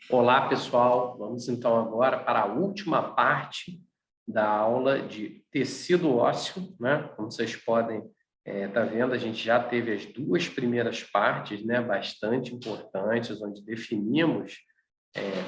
Olá, pessoal. Vamos então agora para a última parte da aula de tecido ósseo, né? Como vocês podem estar vendo, a gente já teve as duas primeiras partes, né? Bastante importantes, onde definimos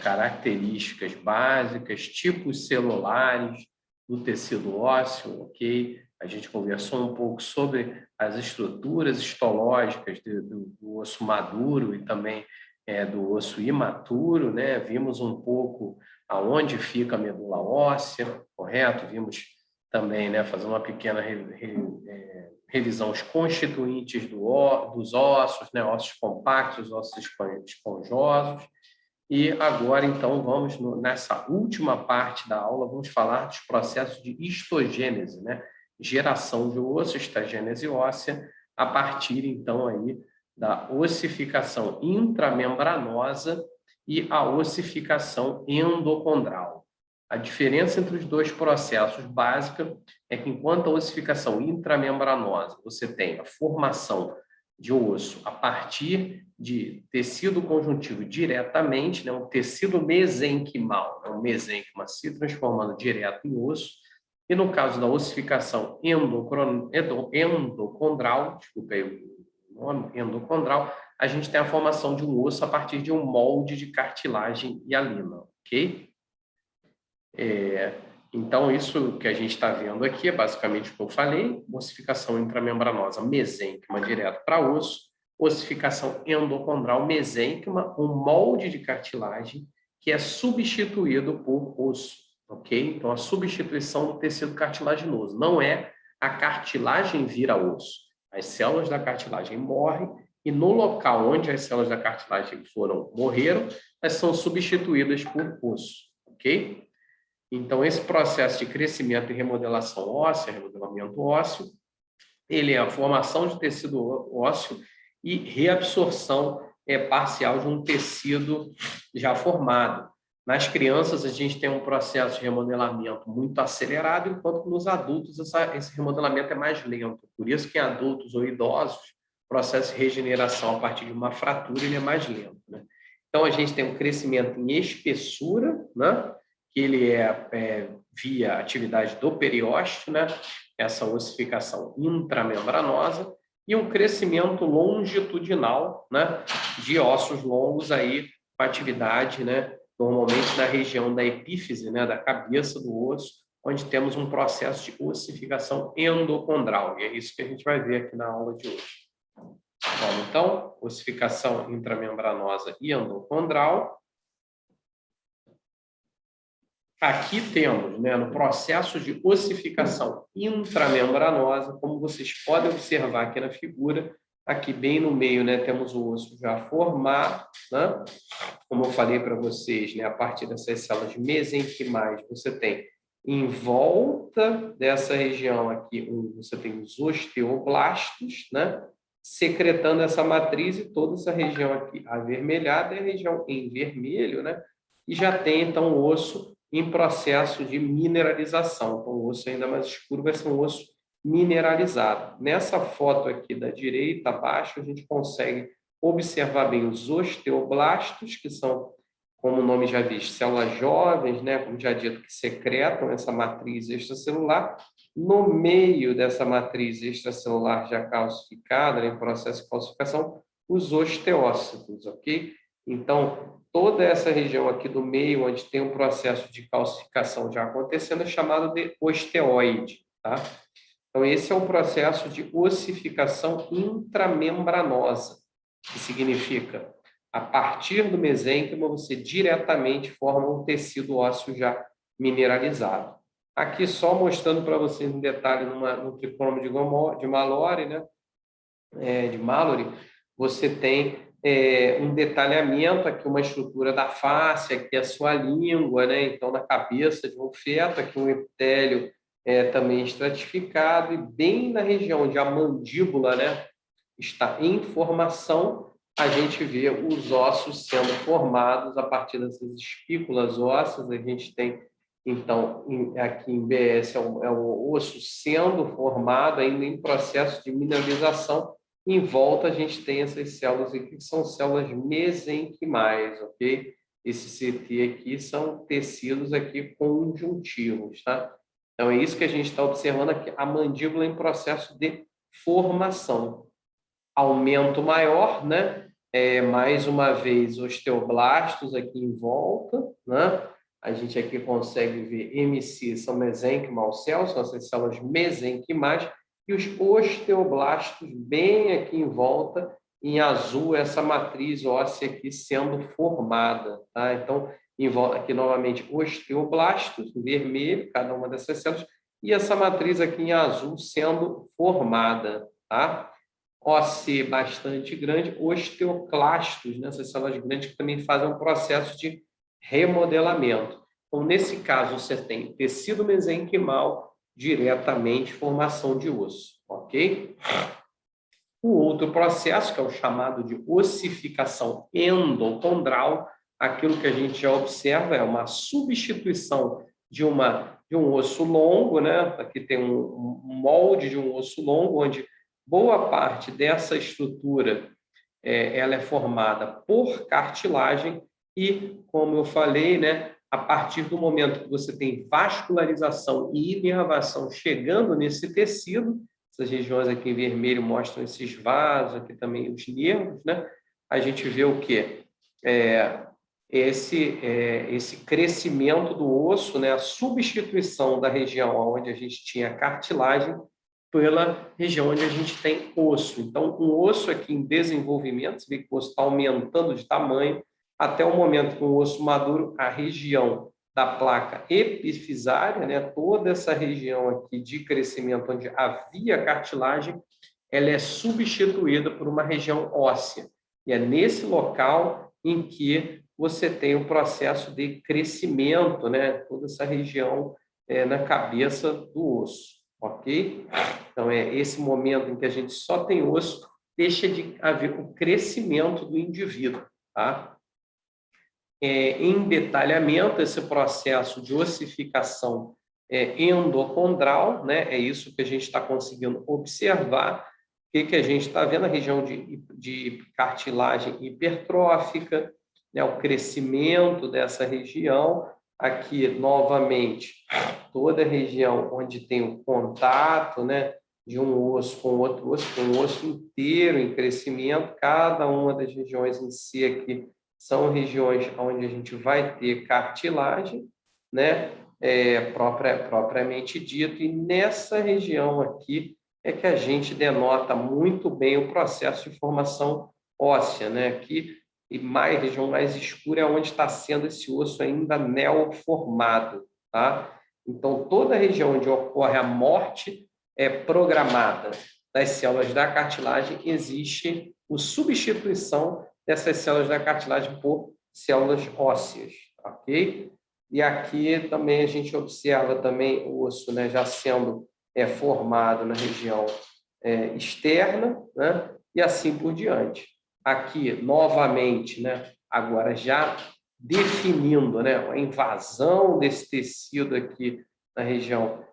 características básicas, tipos celulares do tecido ósseo, ok? A gente conversou um pouco sobre as estruturas histológicas do osso maduro e também do osso imaturo, né? Vimos um pouco aonde fica a medula óssea, correto? Vimos também, né, fazer uma pequena revisão os constituintes dos ossos, né? Ossos compactos, ossos esponjosos. E agora, então, vamos nessa última parte da aula, vamos falar dos processos de histogênese, né? Geração de osso, histogênese óssea, a partir, então, aí da ossificação intramembranosa e a ossificação endocondral. A diferença entre os dois processos básica é que, enquanto a ossificação intramembranosa, você tem a formação de osso a partir de tecido conjuntivo diretamente, né, um tecido mesenquimal, né, um mesênquima se transformando direto em osso, e no caso da ossificação endocondral, desculpa aí o nome, endocondral, a gente tem a formação de um osso a partir de um molde de cartilagem hialina, ok? Então, isso que a gente está vendo aqui é basicamente o que eu falei: ossificação intramembranosa mesênquima direto para osso, ossificação endocondral mesênquima, um molde de cartilagem que é substituído por osso, ok? Então, a substituição do tecido cartilaginoso não é a cartilagem vira osso. As células da cartilagem morrem e no local onde as células da cartilagem morreram, elas são substituídas por osso, ok? Então, esse processo de crescimento e remodelação óssea, remodelamento ósseo, ele é a formação de tecido ósseo e reabsorção parcial de um tecido já formado. Nas crianças, a gente tem um processo de remodelamento muito acelerado, enquanto que nos adultos esse remodelamento é mais lento. Por isso que em adultos ou idosos, o processo de regeneração a partir de uma fratura ele é mais lento, né? Então, a gente tem um crescimento em espessura, né? Que ele é via atividade do periósteo, né? Essa ossificação intramembranosa, e um crescimento longitudinal, né? De ossos longos aí, com atividade, né? Normalmente na região da epífise, né? Da cabeça do osso, onde temos um processo de ossificação endocondral, e é isso que a gente vai ver aqui na aula de hoje. Bom, então, ossificação intramembranosa e endocondral. Aqui temos, né, no processo de ossificação intramembranosa, como vocês podem observar aqui na figura, aqui bem no meio, né, temos o osso já formado, né? Como eu falei para vocês, né, a partir dessas células mesenquimais, você tem em volta dessa região aqui, você tem os osteoblastos, né, secretando essa matriz, e toda essa região aqui avermelhada é a região em vermelho, né? E já tem então o osso em processo de mineralização. Então, o osso ainda mais escuro vai ser um osso mineralizado. Nessa foto aqui da direita abaixo, a gente consegue observar bem os osteoblastos, que são, como o nome já diz, células jovens, né, como já dito, que secretam essa matriz extracelular. No meio dessa matriz extracelular já calcificada, né, em processo de calcificação, os osteócitos, ok? Então, toda essa região aqui do meio, onde tem um processo de calcificação já acontecendo, é chamado de osteoide, tá? Então, esse é o processo de ossificação intramembranosa, que significa, a partir do mesênquima, você diretamente forma um tecido ósseo já mineralizado. Aqui só mostrando para vocês um detalhe no tricônomo de Mallory, né? De Mallory, você tem um detalhamento aqui, uma estrutura da face, aqui a sua língua, né? Então, na cabeça de um feto, aqui um epitélio também estratificado, e bem na região onde a mandíbula, né, está em formação, a gente vê os ossos sendo formados a partir dessas espículas ósseas. A gente tem, então, aqui em BS, é o osso sendo formado, ainda em processo de mineralização. Em volta, a gente tem essas células aqui, que são células mesenquimais, ok? esse CT aqui são tecidos aqui conjuntivos, tá? Então, é isso que a gente está observando aqui, a mandíbula em processo de formação. Aumento maior, né? Mais uma vez, osteoblastos aqui em volta, né? A gente aqui consegue ver MC, são mesênquima cells, são essas células mesenquimais, e os osteoblastos bem aqui em volta, em azul, essa matriz óssea aqui sendo formada, tá? Então, em volta aqui novamente osteoblastos, vermelho, cada uma dessas células, e essa matriz aqui em azul sendo formada, tá? OC bastante grande, osteoclastos, né? Essas células grandes que também fazem um processo de remodelamento. Então, nesse caso, você tem tecido mesenquimal, diretamente formação de osso, ok? O outro processo, que é o chamado de ossificação endocondral, aquilo que a gente já observa é uma substituição de um osso longo, né? Aqui tem um molde de um osso longo, onde boa parte dessa estrutura ela é formada por cartilagem e, como eu falei, né, a partir do momento que você tem vascularização e inervação chegando nesse tecido, essas regiões aqui em vermelho mostram esses vasos, aqui também os nervos, né? A gente vê o quê? Esse crescimento do osso, né? A substituição da região onde a gente tinha cartilagem pela região onde a gente tem osso. Então, um osso aqui em desenvolvimento, você vê que o osso está aumentando de tamanho, até o momento que o osso maduro, a região da placa epifisária, né, toda essa região aqui de crescimento onde havia cartilagem, ela é substituída por uma região óssea. E é nesse local em que você tem o processo de crescimento, né, toda essa região na cabeça do osso, ok? Então, é esse momento em que a gente só tem osso, deixa de haver o crescimento do indivíduo, tá? Em detalhamento, esse processo de ossificação endocondral, né? É isso que a gente está conseguindo observar. O que a gente está vendo? A região de cartilagem hipertrófica, né? O crescimento dessa região. Aqui, novamente, toda a região onde tem o contato, né? De um osso com outro osso, com um osso inteiro em crescimento, cada uma das regiões em si aqui são regiões onde a gente vai ter cartilagem, né? Propriamente dito, e nessa região aqui é que a gente denota muito bem o processo de formação óssea, né? Aqui, e mais região mais escura é onde está sendo esse osso ainda neoformado, tá? Então, toda a região onde ocorre a morte programada das células da cartilagem, existe a substituição dessas células da cartilagem por células ósseas, ok? E aqui também a gente observa também o osso, né, já sendo formado na região externa, né, e assim por diante. Aqui, novamente, né, agora já definindo, né, a invasão desse tecido aqui na região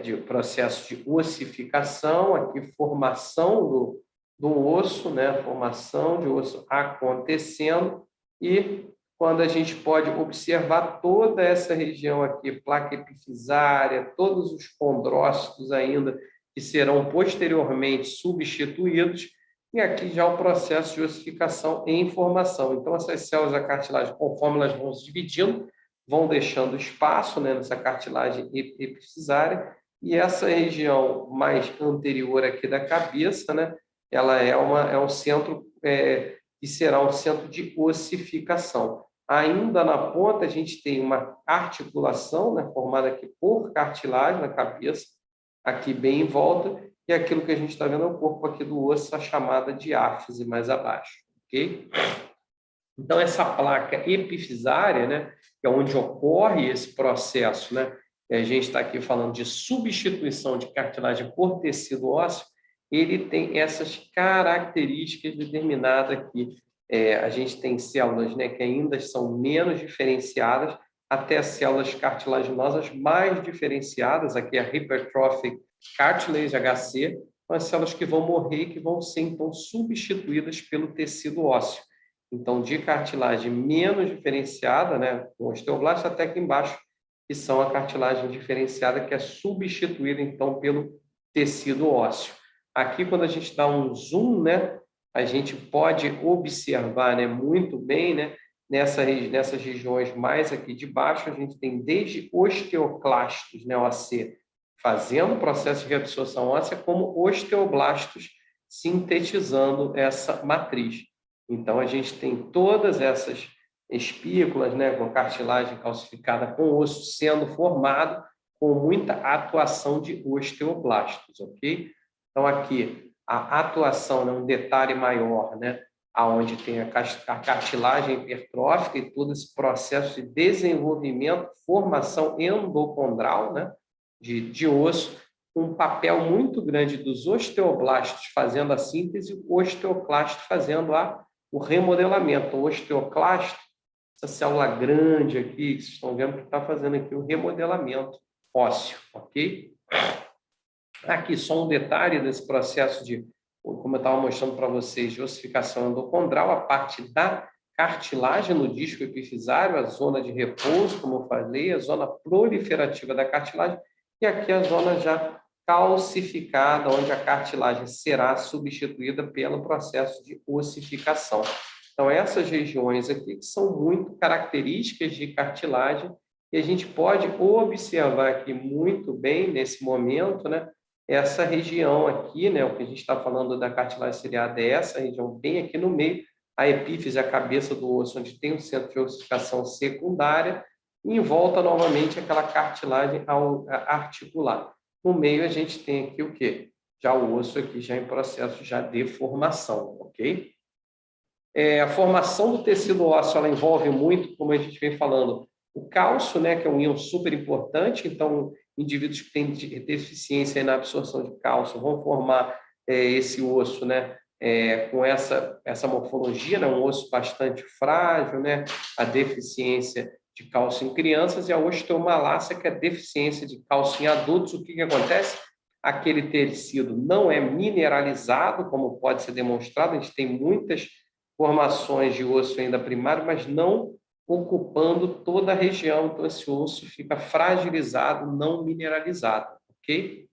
de processo de ossificação, aqui formação do osso, né? Formação de osso acontecendo, e quando a gente pode observar toda essa região aqui, placa epifisária, todos os condrócitos ainda, que serão posteriormente substituídos, e aqui já o processo de ossificação em formação. Então, essas células da cartilagem, conforme elas vão se dividindo, vão deixando espaço, né, nessa cartilagem epifisária, e essa região mais anterior aqui da cabeça, né, ela é um centro que será um centro de ossificação. Ainda na ponta, a gente tem uma articulação, né, formada aqui por cartilagem na cabeça, aqui bem em volta, e aquilo que a gente está vendo é o corpo aqui do osso, a chamada diáfise mais abaixo, ok? Então, essa placa epifisária, né, que é onde ocorre esse processo, né, a gente está aqui falando de substituição de cartilagem por tecido ósseo, ele tem essas características determinadas aqui. A gente tem células, né, que ainda são menos diferenciadas, até células cartilaginosas mais diferenciadas, aqui a Hypertrophic Cartilage HC, são as células que vão morrer e que vão ser, então, substituídas pelo tecido ósseo. então de cartilagem menos diferenciada, né, com osteoblasto, até aqui embaixo, que são a cartilagem diferenciada, que é substituída, então, pelo tecido ósseo. Aqui, quando a gente dá um zoom, né, a gente pode observar, né, muito bem, né, nessas regiões mais aqui de baixo, a gente tem desde osteoclastos, né, OC, fazendo o processo de reabsorção óssea, como osteoblastos sintetizando essa matriz. Então, a gente tem todas essas espículas, né, com cartilagem calcificada com osso sendo formado, com muita atuação de osteoblastos, ok? Então, aqui, a atuação, né, um detalhe maior, né, aonde tem a cartilagem hipertrófica e todo esse processo de desenvolvimento, formação endocondral, né, de osso, um papel muito grande dos osteoblastos fazendo a síntese, o osteoclasto fazendo o remodelamento. O osteoclasto, essa célula grande aqui, que vocês estão vendo que está fazendo aqui o remodelamento ósseo, ok? Aqui só um detalhe desse processo de, como eu estava mostrando para vocês, de ossificação endocondral, a parte da cartilagem no disco epifisário, a zona de repouso, como eu falei, a zona proliferativa da cartilagem, e aqui a zona já calcificada, onde a cartilagem será substituída pelo processo de ossificação. Então, essas regiões aqui que são muito características de cartilagem, e a gente pode observar aqui muito bem, nesse momento, né, essa região aqui, né, o que a gente está falando da cartilagem ciliada é essa região bem aqui no meio, a epífise, a cabeça do osso, onde tem o centro de ossificação secundária, e em volta, novamente, aquela cartilagem articular. No meio, a gente tem aqui o quê? Já o osso aqui, já em processo já de formação, ok? A formação do tecido ósseo, ela envolve muito, como a gente vem falando, o cálcio, né, que é um íon super importante, então, indivíduos que têm deficiência na absorção de cálcio vão formar esse osso, né, com essa morfologia, né, um osso bastante frágil, né, a deficiência de cálcio em crianças, e a osteomalácia, que é a deficiência de cálcio em adultos. O que acontece? Aquele tecido não é mineralizado, como pode ser demonstrado, a gente tem muitas formações de osso ainda primário, mas não ocupando toda a região, então esse osso fica fragilizado, não mineralizado, ok?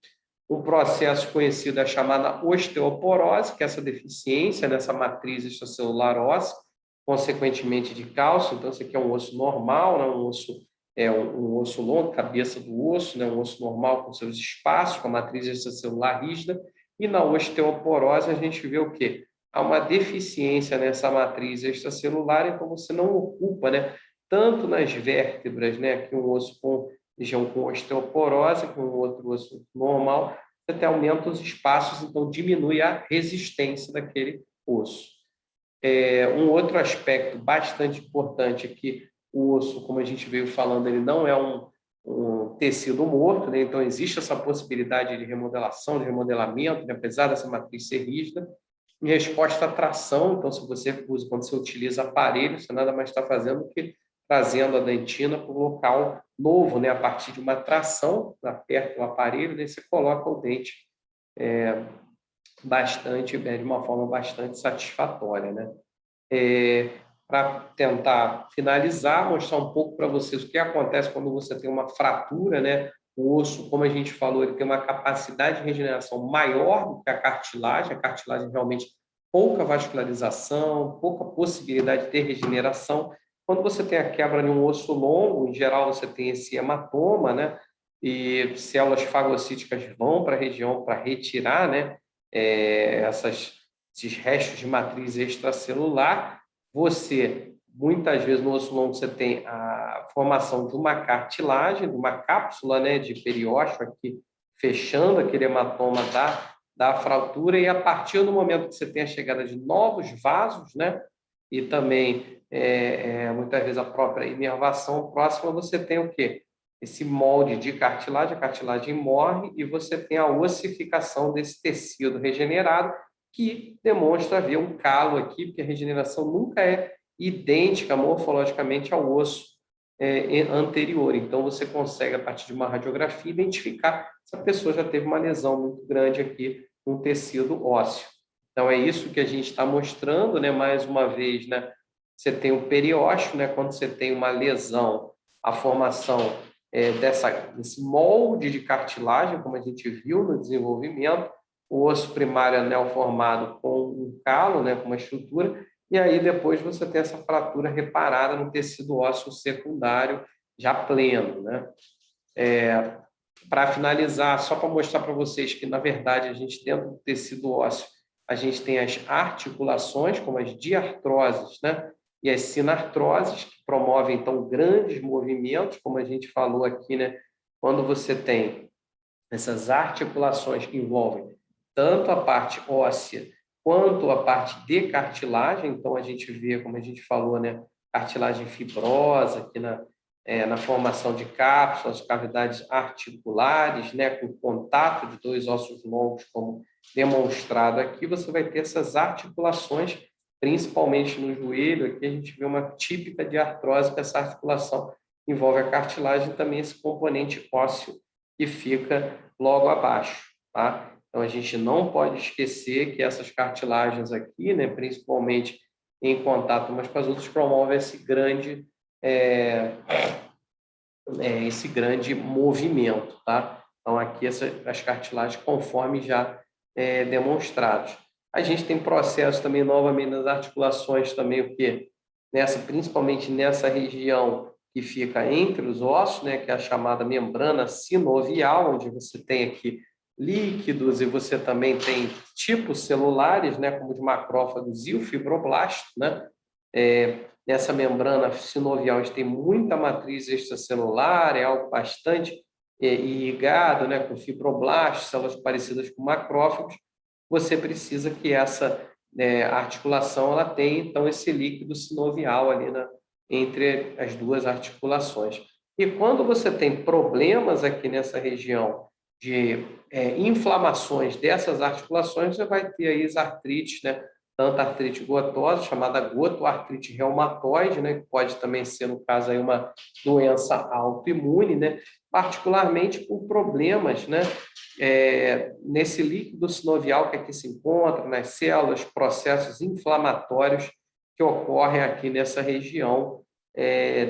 Um processo conhecido é chamada osteoporose, que é essa deficiência nessa matriz extracelular óssea, consequentemente de cálcio. Então, esse aqui é um osso normal, né? Um osso longo, cabeça do osso, né? Um osso normal com seus espaços, com a matriz extracelular rígida, e na osteoporose a gente vê o quê? Há uma deficiência nessa matriz extracelular, então você não ocupa, né, tanto nas vértebras, né, aqui um osso com região com osteoporose, com outro osso normal, você até aumenta os espaços, então diminui a resistência daquele osso. Um outro aspecto bastante importante é que o osso, como a gente veio falando, ele não é um tecido morto, né? Então existe essa possibilidade de remodelação, de remodelamento, né? Apesar dessa matriz ser rígida, em resposta à tração. Então, se você usa, quando você utiliza aparelho, você nada mais está fazendo que trazendo a dentina para um local novo, né? A partir de uma tração, perto do aparelho, daí você coloca o dente de uma forma bastante satisfatória, né? Para tentar finalizar, mostrar um pouco para vocês o que acontece quando você tem uma fratura, né? O osso, como a gente falou, ele tem uma capacidade de regeneração maior do que a cartilagem realmente pouca vascularização, pouca possibilidade de ter regeneração. Quando você tem a quebra de um osso longo, em geral você tem esse hematoma, né? E células fagocíticas vão para a região para retirar, né? Esses restos de matriz extracelular. Você, muitas vezes, no osso longo, você tem a formação de uma cartilagem, de uma cápsula, né, de periósteo aqui, fechando aquele hematoma da fratura, e a partir do momento que você tem a chegada de novos vasos, né, e também, muitas vezes, a própria inervação próxima, você tem o quê? Esse molde de cartilagem, a cartilagem morre e você tem a ossificação desse tecido regenerado, que demonstra haver um calo aqui, porque a regeneração nunca é idêntica morfologicamente ao osso anterior. Então, você consegue, a partir de uma radiografia, identificar se a pessoa já teve uma lesão muito grande aqui no tecido ósseo. Então, é isso que a gente está mostrando, né? Mais uma vez, né? você tem o periósteo, né? Quando você tem uma lesão, a formação desse molde de cartilagem, como a gente viu no desenvolvimento, o osso primário anel formado com um calo, né? Com uma estrutura, e aí depois você tem essa fratura reparada no tecido ósseo secundário, já pleno, né? Para finalizar, só para mostrar para vocês que, na verdade, a gente dentro do tecido ósseo, a gente tem as articulações, como as diartroses, né? E as sinartroses, que promovem, então, grandes movimentos, como a gente falou aqui, né? Quando você tem essas articulações que envolvem tanto a parte óssea quanto a parte de cartilagem, então a gente vê, como a gente falou, né? Cartilagem fibrosa aqui na formação de cápsulas, cavidades articulares, né, com contato de dois ossos longos, como demonstrado aqui, você vai ter essas articulações, principalmente no joelho. Aqui a gente vê uma típica de artrose, que essa articulação envolve a cartilagem e também esse componente ósseo que fica logo abaixo, tá? Então, a gente não pode esquecer que essas cartilagens aqui, né, principalmente em contato umas com as outras, promovem esse grande movimento, tá? Então, aqui as cartilagens conforme já demonstrados. A gente tem processo também, novamente, nas articulações também, o quê? Principalmente nessa região que fica entre os ossos, né, que é a chamada membrana sinovial, onde você tem aqui líquidos e você também tem tipos celulares, né, como de macrófagos e o fibroblast, né? Nessa membrana sinovial, a gente tem muita matriz extracelular, é algo bastante irrigado, né, com fibroblastos, células parecidas com macrófagos. Você precisa que essa articulação ela tenha, então, esse líquido sinovial ali entre as duas articulações. E quando você tem problemas aqui nessa região de inflamações dessas articulações, você vai ter aí as artrites, né? Tanto a artrite gotosa, chamada gota, ou artrite reumatoide, né, que pode também ser, no caso, aí uma doença autoimune, né, particularmente por problemas, né, nesse líquido sinovial que aqui se encontra, nas células, processos inflamatórios que ocorrem aqui nessa região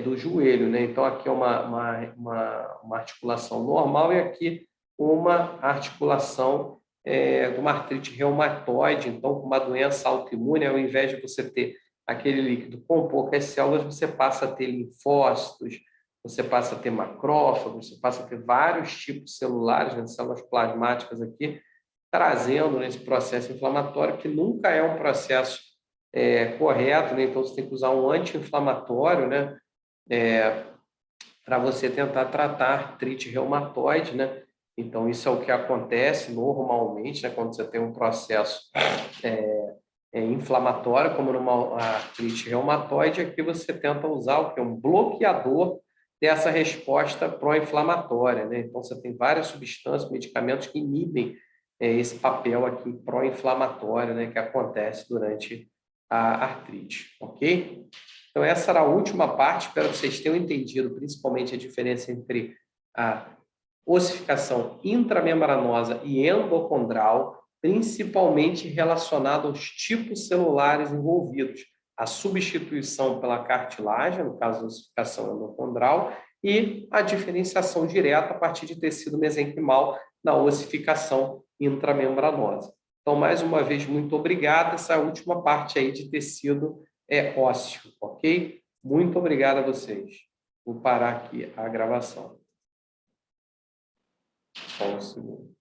do joelho, né? Então, aqui é uma articulação normal e aqui uma articulação de uma artrite reumatoide, então, com uma doença autoimune, ao invés de você ter aquele líquido com poucas células, você passa a ter linfócitos, você passa a ter macrófagos, você passa a ter vários tipos celulares, né, células plasmáticas aqui, trazendo nesse processo inflamatório, que nunca é um processo correto, né? Então, você tem que usar um anti-inflamatório, né, para você tentar tratar a artrite reumatoide, né? Então, isso é o que acontece normalmente, né, quando você tem um processo inflamatório, como numa artrite reumatoide, aqui você tenta usar o que é um bloqueador dessa resposta pró-inflamatória, né? Então, você tem várias substâncias, medicamentos que inibem esse papel aqui pró-inflamatório, né, que acontece durante a artrite, ok? Então, essa era a última parte, espero que vocês tenham entendido, principalmente a diferença entre a ossificação intramembranosa e endocondral, principalmente relacionado aos tipos celulares envolvidos, a substituição pela cartilagem, no caso da ossificação endocondral, e a diferenciação direta a partir de tecido mesenquimal na ossificação intramembranosa. Então, mais uma vez, muito obrigado. Essa última parte aí de tecido ósseo, ok? Muito obrigado a vocês. Vou parar aqui a gravação. Só um segundo.